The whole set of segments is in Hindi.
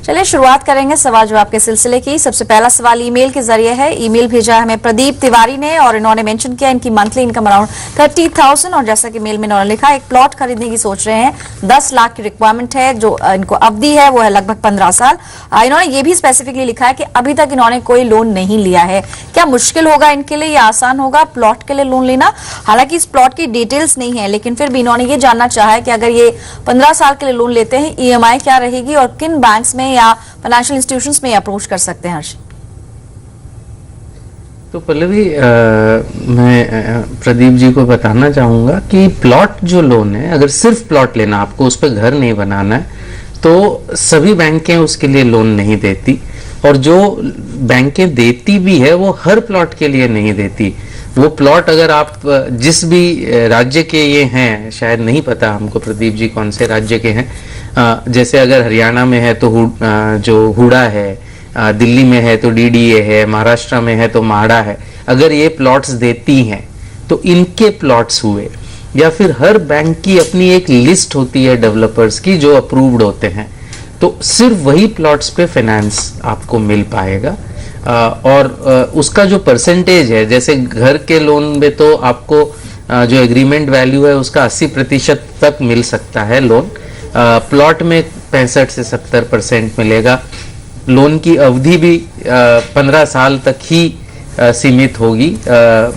चलिए शुरुआत करेंगे सवाल जवाब के सिलसिले की। सबसे पहला सवाल ईमेल के जरिए है। ईमेल भेजा है हमें प्रदीप तिवारी ने और इन्होंने मेंशन किया इनकी मंथली इनकम अराउंड 30,000 और जैसा कि मेल में इन्होंने लिखा एक प्लॉट खरीदने की सोच रहे हैं। 10 लाख की रिक्वायरमेंट है। जो इनको अवधि है वो है लगभग 15 साल। इन्होंने ये भी स्पेसिफिकली लिखा है कि अभी तक इन्होंने कोई लोन नहीं लिया है। क्या मुश्किल होगा इनके लिए या आसान होगा प्लॉट के लिए लोन लेना? हालांकि इस प्लॉट की डिटेल्स नहीं है, लेकिन फिर भी इन्होंने ये जानना चाहा है कि अगर ये 15 साल के लिए लोन लेते हैं EMI क्या रहेगी और किन बैंक्स में या फाइनेंशियल इंस्टीट्यूशंस में अप्रोच कर सकते हैं। हर्ष, तो पल्लवी मैं प्रदीप जी को बताना चाहूंगा कि प्लॉट जो लोन है, अगर सिर्फ प्लॉट लेना, आपको उस पर घर नहीं बनाना है, तो सभी बैंकें उसके लिए लोन नहीं देती। और जो बैंकें देती भी है वो हर प्लॉट के लिए नहीं देती। वो प्लॉट अगर आप जिस भी राज्य के ये हैं, शायद नहीं पता हमको प्रदीप जी कौन से राज्य के हैं, जैसे अगर हरियाणा में है तो जो हुडा है, दिल्ली में है तो DDA है, महाराष्ट्र में है तो म्हाडा है, अगर ये प्लॉट्स देती हैं तो इनके प्लॉट्स हुए। या फिर हर बैंक की अपनी एक लिस्ट होती है डेवलपर्स की जो अप्रूव्ड होते हैं, तो सिर्फ वही प्लॉट्स पे फाइनेंस आपको मिल पाएगा। और उसका जो परसेंटेज है, जैसे घर के लोन में तो आपको जो एग्रीमेंट वैल्यू है उसका 80% तक मिल सकता है लोन। प्लॉट में 65 से 70% मिलेगा। लोन की अवधि भी 15 साल तक ही सीमित होगी।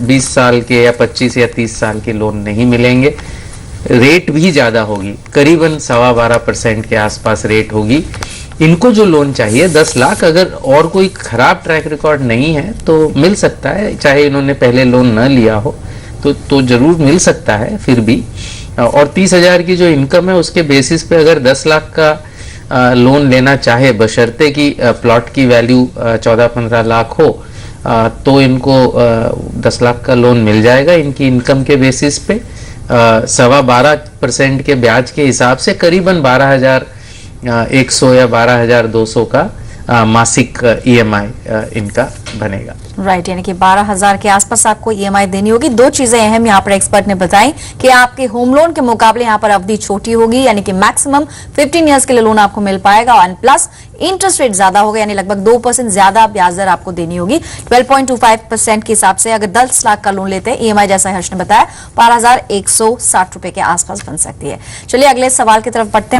20 साल के या 25 या 30 साल के लोन नहीं मिलेंगे। रेट भी ज़्यादा होगी, करीबन 12.25% के आसपास रेट होगी। इनको जो लोन चाहिए 10 लाख, अगर और कोई खराब ट्रैक रिकॉर्ड नहीं है तो मिल सकता है, चाहे इन्होंने पहले लोन न लिया हो तो जरूर मिल सकता है फिर भी। और 30,000 की जो इनकम है उसके बेसिस पे अगर 10 लाख का लोन लेना चाहे, बशर्ते कि प्लॉट की वैल्यू 14-15 लाख हो, तो इनको 10 लाख का लोन मिल जाएगा इनकी इनकम के बेसिस पे। 12.25% के ब्याज के हिसाब से करीबन 12,100 या 12,200 का मासिक EMI इनका बनेगा। राइट, यानी कि 12,000 के आसपास आपको EMI देनी होगी। दो चीजें अहम यहाँ पर एक्सपर्ट ने बताई कि आपके होम लोन के मुकाबले यहाँ पर अवधि छोटी होगी, यानी कि मैक्सिमम 15 इयर्स के लिए लोन आपको मिल पाएगा। और प्लस इंटरेस्ट रेट ज्यादा होगा, यानी लगभग 2% ज्यादा ब्याज दर आपको देनी होगी। 12.25% के हिसाब से अगर 10 लाख का लोन लेते हैं EMI, जैसा हर्ष ने बताया, 12,160 रुपए के आसपास बन सकती है। चलिए अगले सवाल की तरफ बढ़ते हैं।